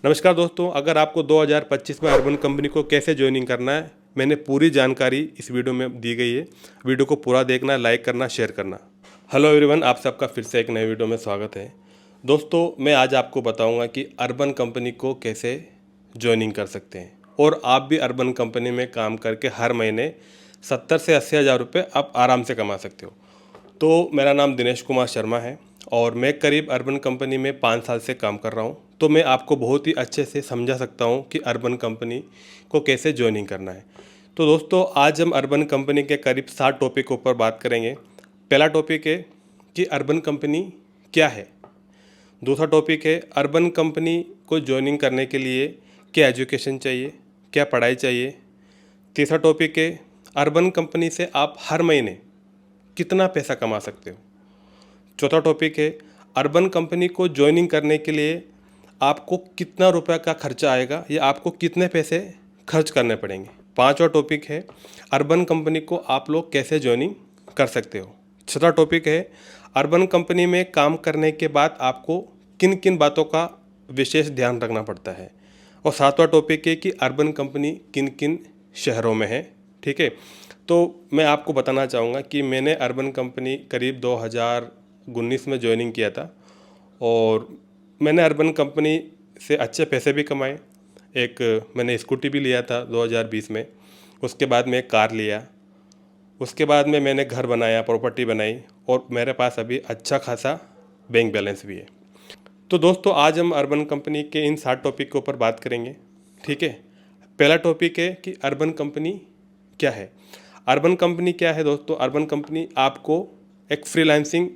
नमस्कार दोस्तों, अगर आपको 2025 में अर्बन कंपनी को कैसे ज्वाइनिंग करना है, मैंने पूरी जानकारी इस वीडियो में दी गई है। वीडियो को पूरा देखना, लाइक करना, शेयर करना। हेलो एवरीवन, आप सबका फिर से एक नए वीडियो में स्वागत है। दोस्तों, मैं आज आपको बताऊंगा कि अर्बन कंपनी को कैसे ज्वाइनिंग कर सकते हैं और आप भी अर्बन कंपनी में काम करके हर महीने 70 से 80 हज़ार रुपये आप आराम से कमा सकते हो। तो मेरा नाम दिनेश कुमार शर्मा है और मैं करीब अर्बन कंपनी में 5 साल से काम कर रहा हूँ। तो मैं आपको बहुत ही अच्छे से समझा सकता हूँ कि अर्बन कंपनी को कैसे ज्वाइनिंग करना है। तो दोस्तों, आज हम अर्बन कंपनी के करीब 7 टॉपिक ऊपर बात करेंगे। पहला टॉपिक है कि अर्बन कंपनी क्या है। दूसरा टॉपिक है अर्बन कंपनी को ज्वाइनिंग करने के लिए क्या एजुकेशन चाहिए, क्या पढ़ाई चाहिए। तीसरा टॉपिक है अर्बन कंपनी से आप हर महीने कितना पैसा कमा सकते हो। चौथा टॉपिक है अर्बन कंपनी को ज्वाइनिंग करने के लिए आपको कितना रुपया का खर्चा आएगा या आपको कितने पैसे खर्च करने पड़ेंगे। पांचवा टॉपिक है अर्बन कंपनी को आप लोग कैसे ज्वाइनिंग कर सकते हो। छठा टॉपिक है अर्बन कंपनी में काम करने के बाद आपको किन किन बातों का विशेष ध्यान रखना पड़ता है। और सातवां टॉपिक है कि अर्बन कंपनी किन किन शहरों में है। ठीक है, तो मैं आपको बताना चाहूँगा कि मैंने अर्बन कंपनी करीब 2019 में ज्वाइनिंग किया था और मैंने अर्बन कंपनी से अच्छे पैसे भी कमाए। एक मैंने स्कूटी भी लिया था 2020 में। उसके बाद मैं एक कार लिया। उसके बाद में मैंने घर बनाया, प्रॉपर्टी बनाई और मेरे पास अभी अच्छा खासा बैंक बैलेंस भी है। तो दोस्तों, आज हम अर्बन कंपनी के इन 7 टॉपिक के ऊपर बात करेंगे। ठीक है, पहला टॉपिक है कि अर्बन कंपनी क्या है। अर्बन कंपनी क्या है दोस्तों? अर्बन कंपनी आपको एक फ्रीलांसिंग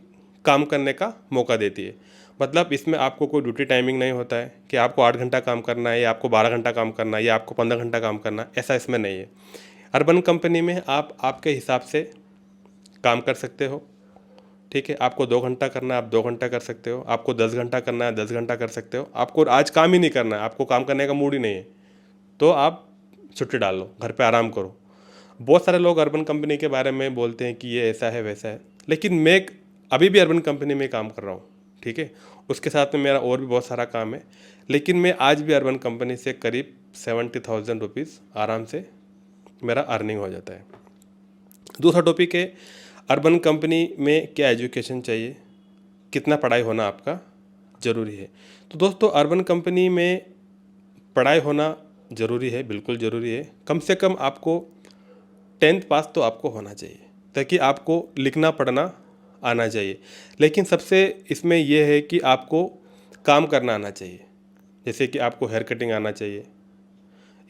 काम करने का मौका देती है। मतलब इसमें आपको कोई ड्यूटी टाइमिंग नहीं होता है कि आपको 8 घंटा काम करना है या आपको 12 घंटा काम करना है या आपको 15 घंटा काम करना है, ऐसा इसमें नहीं है। अर्बन कंपनी में आप आपके हिसाब से काम कर सकते हो। ठीक है, आपको 2 घंटा करना है, आप 2 घंटा कर सकते हो। आपको 10 घंटा करना है, 10 घंटा कर सकते हो। आपको आज काम ही नहीं करना है, आपको काम करने का मूड ही नहीं है, तो आप छुट्टी डाल लो, घर पे आराम करो। बहुत सारे लोग अर्बन कंपनी के बारे में बोलते हैं कि ये ऐसा है वैसा है, लेकिन मैं अभी भी अर्बन कंपनी में काम कर रहा हूँ। ठीक है, उसके साथ में मेरा और भी बहुत सारा काम है, लेकिन मैं आज भी अर्बन कंपनी से करीब 70,000 रुपीज़ आराम से मेरा अर्निंग हो जाता है। दूसरा टॉपिक है अर्बन कंपनी में क्या एजुकेशन चाहिए, कितना पढ़ाई होना आपका ज़रूरी है। तो दोस्तों, अर्बन कंपनी में पढ़ाई होना ज़रूरी है, बिल्कुल ज़रूरी है। कम से कम आपको 10th पास तो आपको होना चाहिए ताकि आपको लिखना पढ़ना आना चाहिए। लेकिन सबसे इसमें यह है कि आपको काम करना आना चाहिए। जैसे कि आपको हेयर कटिंग आना चाहिए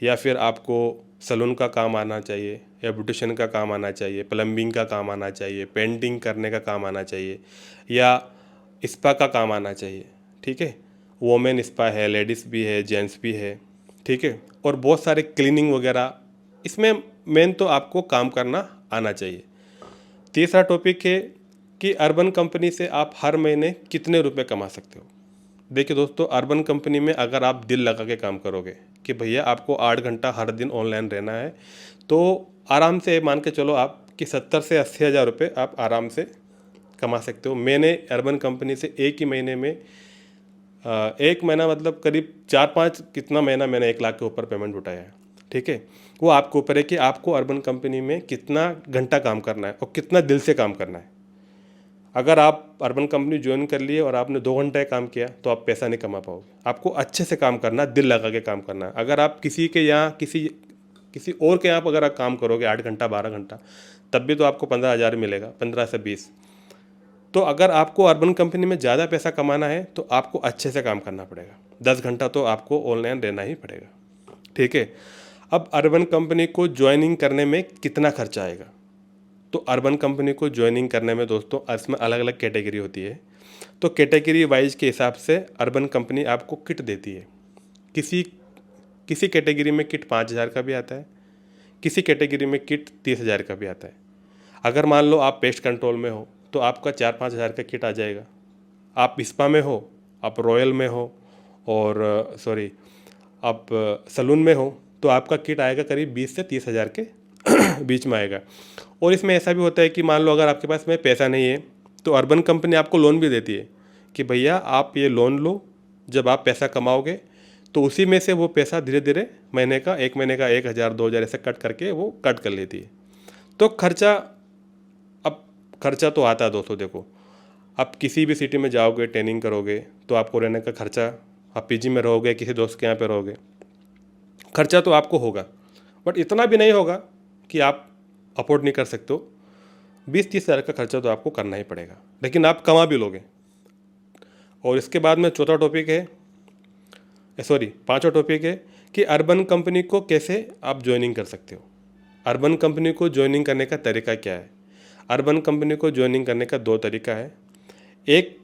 या फिर आपको सलून का काम आना चाहिए या ब्यूटिशियन का काम आना चाहिए, प्लम्बिंग का काम आना चाहिए, पेंटिंग करने का काम आना चाहिए या स्पा का काम आना चाहिए। ठीक है, वोमेन स्पा है, लेडीज़ भी है, जेंट्स भी है। ठीक है, और बहुत सारे क्लीनिंग वगैरह, इसमें मेन तो आपको काम करना आना चाहिए। तीसरा टॉपिक है कि अर्बन कंपनी से आप हर महीने कितने रुपए कमा सकते हो। देखिए दोस्तों, अर्बन कंपनी में अगर आप दिल लगा के काम करोगे कि भैया आपको 8 घंटा हर दिन ऑनलाइन रहना है, तो आराम से मान के चलो आप कि 70 से 80 हज़ार रुपये आप आराम से कमा सकते हो। मैंने अर्बन कंपनी से एक ही महीने में एक महीना मतलब करीब 4-5 कितना महीना मैंने 1 लाख के ऊपर पेमेंट उठाया है। ठीक है, वो आपके ऊपर है कि आपको अर्बन कंपनी में कितना घंटा काम करना है और कितना दिल से काम करना है। अगर आप अर्बन कंपनी ज्वाइन कर लिए और आपने 2 घंटे काम किया तो आप पैसा नहीं कमा पाओगे। आपको अच्छे से काम करना, दिल लगा के काम करना है। अगर आप किसी के यहाँ किसी और के यहाँ अगर आप काम करोगे 8 घंटा 12 घंटा, तब भी तो आपको 15,000 मिलेगा, 15 से 20। तो अगर आपको अर्बन कंपनी में ज़्यादा पैसा कमाना है तो आपको अच्छे से काम करना पड़ेगा। 10 घंटा तो आपको ऑनलाइन रहना ही पड़ेगा। ठीक है, अब अर्बन कंपनी को ज्वाइनिंग करने में कितना खर्चा आएगा। तो अर्बन कंपनी को ज्वाइनिंग करने में दोस्तों इसमें अलग अलग कैटेगरी होती है। तो कैटेगरी वाइज के हिसाब से अर्बन कंपनी आपको किट देती है। किसी किसी कैटेगरी में किट 5,000 का भी आता है, किसी कैटेगरी में किट 30,000 का भी आता है। अगर मान लो आप पेस्ट कंट्रोल में हो तो आपका 4-5 हज़ार का किट आ जाएगा। आप स्पा में हो, आप रॉयल में हो और आप सलून में हो तो आपका किट आएगा करीब 20 से 30 हज़ार के बीच में आएगा। और इसमें ऐसा भी होता है कि मान लो अगर आपके पास में पैसा नहीं है तो अर्बन कंपनी आपको लोन भी देती है कि भैया आप ये लोन लो, जब आप पैसा कमाओगे तो उसी में से वो पैसा धीरे धीरे महीने का 1 2,000 ऐसे कट करके वो कट कर लेती है। तो खर्चा, अब खर्चा तो आता है दोस्तों। देखो, आप किसी भी सिटी में जाओगे, ट्रेनिंग करोगे, तो आपको रहने का खर्चा, आप पीजी में रहोगे, किसी दोस्त के यहाँ पे रहोगे, खर्चा तो आपको होगा, बट इतना भी नहीं होगा कि आप अफोर्ड नहीं कर सकते हो। 20-30 हज़ार का खर्चा तो आपको करना ही पड़ेगा, लेकिन आप कमा भी लोगे। और इसके बाद में चौथा टॉपिक है, सॉरी पांचवा टॉपिक है कि अर्बन कंपनी को कैसे आप ज्वाइनिंग कर सकते हो। अर्बन कंपनी को ज्वाइनिंग करने का तरीका क्या है। अर्बन कंपनी को ज्वाइनिंग करने का 2 तरीका है। एक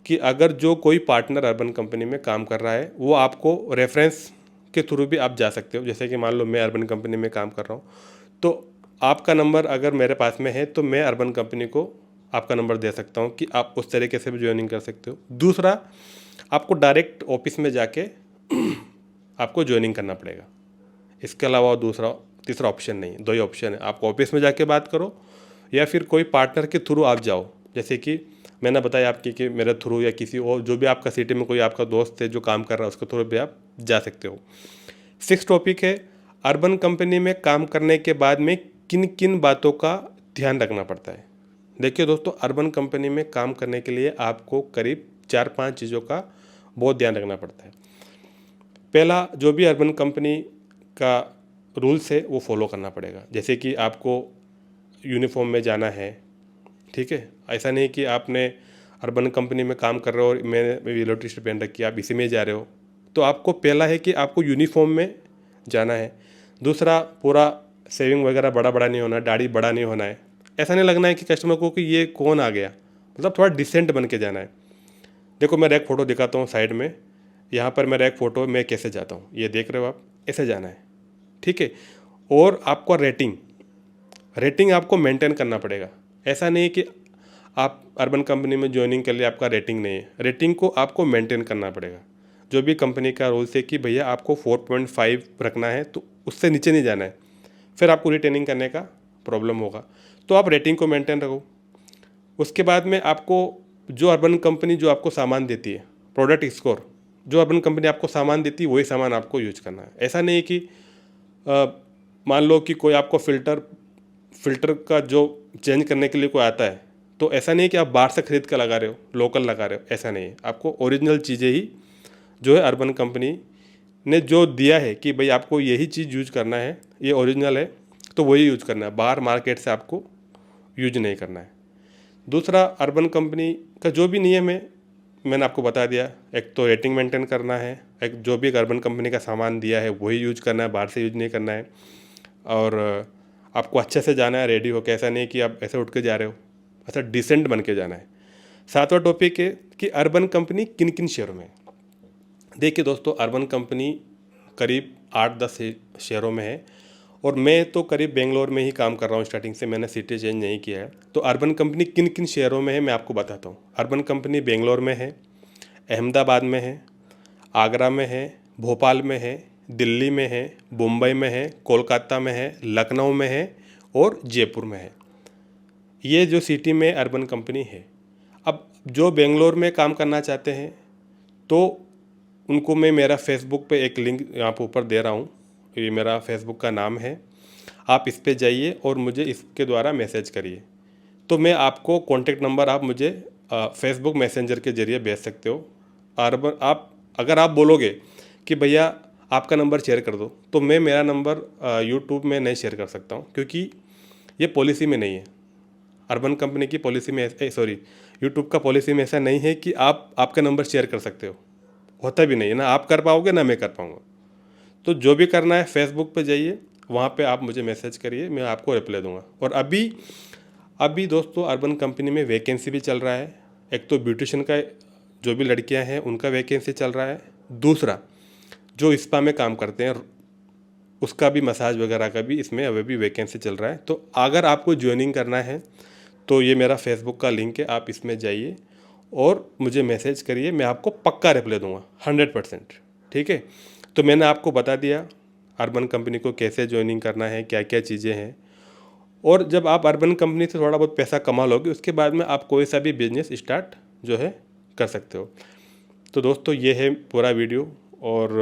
कि अगर जो कोई पार्टनर अर्बन कंपनी में काम कर रहा है, वो आपको रेफरेंस के थ्रू भी आप जा सकते हो। जैसे कि मान लो मैं अर्बन कंपनी में काम कर रहा हूँ, तो आपका नंबर अगर मेरे पास में है तो मैं अर्बन कंपनी को आपका नंबर दे सकता हूँ कि आप उस तरीके से भी ज्वाइनिंग कर सकते हो। दूसरा, आपको डायरेक्ट ऑफिस में जाके आपको ज्वाइनिंग करना पड़ेगा। इसके अलावा दूसरा तीसरा ऑप्शन नहीं, 2 ही ऑप्शन है। आप ऑफिस में जाके बात करो या फिर कोई पार्टनर के थ्रू आप जाओ। जैसे कि मैंने बताया आपकी कि मेरे थ्रू या किसी और जो भी आपका सिटी में कोई आपका दोस्त है जो काम कर रहा है, उसके थ्रू भी आप जा सकते हो। 6 टॉपिक है, अर्बन कंपनी में काम करने के बाद में किन किन बातों का ध्यान रखना पड़ता है। देखिए दोस्तों, अर्बन कंपनी में काम करने के लिए आपको करीब 4-5 चीज़ों का बहुत ध्यान रखना पड़ता है। पहला, जो भी अर्बन कंपनी का रूल्स है वो फॉलो करना पड़ेगा। जैसे कि आपको यूनिफॉर्म में जाना है, ठीक है। ऐसा नहीं कि आपने अर्बन कंपनी में काम कर रहे हो और मैंने येलो टी शर्ट पहन रखी है, आप इसी में जा रहे हो। तो आपको पहला है कि आपको यूनिफॉर्म में जाना है। दूसरा, पूरा सेविंग वगैरह बड़ा बड़ा नहीं होना, दाढ़ी बड़ा नहीं होना है। ऐसा नहीं लगना है कि कस्टमर को कि ये कौन आ गया, मतलब थोड़ा डिसेंट बन के जाना है। देखो, मैं एक फ़ोटो दिखाता हूँ साइड में, यहाँ पर मेरा एक फ़ोटो, मैं कैसे जाता हूँ ये देख रहे हो आप, ऐसे जाना है, ठीक है। और आपको रेटिंग आपको मेंटेन करना पड़ेगा। ऐसा नहीं कि आप अर्बन कंपनी में ज्वाइनिंग के लिए आपका रेटिंग नहीं है, रेटिंग को आपको मेंटेन करना पड़ेगा। जो भी कंपनी का रूल्स है कि भैया आपको 4.5 रखना है, तो उससे नीचे नहीं जाना है, फिर आपको रिटेनिंग करने का प्रॉब्लम होगा। तो आप रेटिंग को मेंटेन रखो। उसके बाद में आपको जो अर्बन कंपनी जो आपको सामान देती है, प्रोडक्ट स्कोर, जो अर्बन कंपनी आपको सामान देती है वही सामान आपको यूज करना है। ऐसा नहीं कि मान लो कि कोई आपको फ़िल्टर का जो चेंज करने के लिए कोई आता है, तो ऐसा नहीं है कि आप बाहर से खरीद कर लगा रहे हो, लोकल लगा रहे हो, ऐसा नहीं है। आपको ओरिजिनल चीज़ें ही जो है अर्बन कंपनी ने जो दिया है कि भाई आपको यही चीज़ यूज करना है, ये ओरिजिनल है, तो वही यूज करना है, बाहर मार्केट से आपको यूज नहीं करना है। दूसरा, अर्बन कंपनी का जो भी नियम है मैंने आपको बता दिया। एक तो रेटिंग मेंटेन करना है, एक जो भी अर्बन कंपनी का सामान दिया है वही यूज करना है, बाहर से यूज नहीं करना है। और आपको अच्छे से जाना है रेडी होकर, ऐसा नहीं कि आप ऐसे उठ के जा रहे हो, ऐसा डिसेंट बन के जाना है। 7वां टॉपिक है कि अर्बन कंपनी किन किन शहरों में। देखिए दोस्तों, अर्बन कंपनी करीब 8-10 शहरों में है, और मैं तो करीब बेंगलोर में ही काम कर रहा हूँ स्टार्टिंग से, मैंने सिटी चेंज नहीं किया है। तो अर्बन कंपनी किन किन शहरों में है मैं आपको बताता हूँ। अर्बन कंपनी बेंगलोर में है, अहमदाबाद में है, आगरा में है, भोपाल में है, दिल्ली में है, मुंबई में है, कोलकाता में है, लखनऊ में है और जयपुर में है। ये जो सिटी में अर्बन कंपनी है। अब जो बेंगलोर में काम करना चाहते हैं तो उनको मैं मेरा फेसबुक पे एक लिंक यहाँ पर ऊपर दे रहा हूँ, ये मेरा फेसबुक का नाम है, आप इस पे जाइए और मुझे इसके द्वारा मैसेज करिए। तो मैं आपको कॉन्टेक्ट नंबर आप मुझे फेसबुक मैसेंजर के ज़रिए भेज सकते हो। अर्बन आप अगर आप बोलोगे कि भैया आपका नंबर शेयर कर दो, तो मैं मेरा नंबर यूट्यूब में नहीं शेयर कर सकता हूँ, क्योंकि ये पॉलिसी में नहीं है। अर्बन कंपनी की पॉलिसी में यूट्यूब का पॉलिसी में ऐसा नहीं है कि आप आपका नंबर शेयर कर सकते हो, होता भी नहीं है, ना आप कर पाओगे ना मैं कर पाऊँगा। तो जो भी करना है फेसबुक पे जाइए, वहाँ पे आप मुझे मैसेज करिए, मैं आपको रिप्लाई दूंगा। और अभी दोस्तों अर्बन कंपनी में वैकेंसी भी चल रहा है। एक तो ब्यूटिशियन का, जो भी लड़कियां हैं उनका वैकेंसी चल रहा है। दूसरा, जो स्पा में काम करते हैं उसका भी, मसाज वगैरह का भी इसमें अभी भी वैकेंसी चल रहा है। तो अगर आपको ज्वाइनिंग करना है तो ये मेरा फेसबुक का लिंक है, आप इसमें जाइए और मुझे मैसेज करिए, मैं आपको पक्का रिप्लाई दूंगा 100%, ठीक है। तो मैंने आपको बता दिया अर्बन कंपनी को कैसे ज्वाइनिंग करना है, क्या क्या चीज़ें हैं। और जब आप अर्बन कंपनी से थोड़ा बहुत पैसा कमा लोगे, उसके बाद में आप कोई सा भी बिजनेस स्टार्ट जो है कर सकते हो। तो दोस्तों ये है पूरा वीडियो, और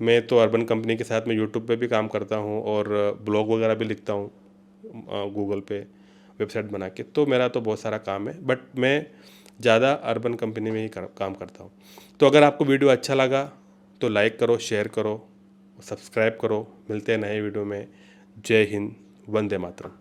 मैं तो अर्बन कंपनी के साथ में यूट्यूब पे भी काम करता हूँ और ब्लॉग वगैरह भी लिखता हूँ गूगल पे वेबसाइट बना के। तो मेरा तो बहुत सारा काम है, बट मैं ज़्यादा अर्बन कंपनी में ही काम करता हूँ। तो अगर आपको वीडियो अच्छा लगा तो लाइक करो, शेयर करो, सब्सक्राइब करो। मिलते हैं नए वीडियो में। जय हिंद, वंदे मातरम।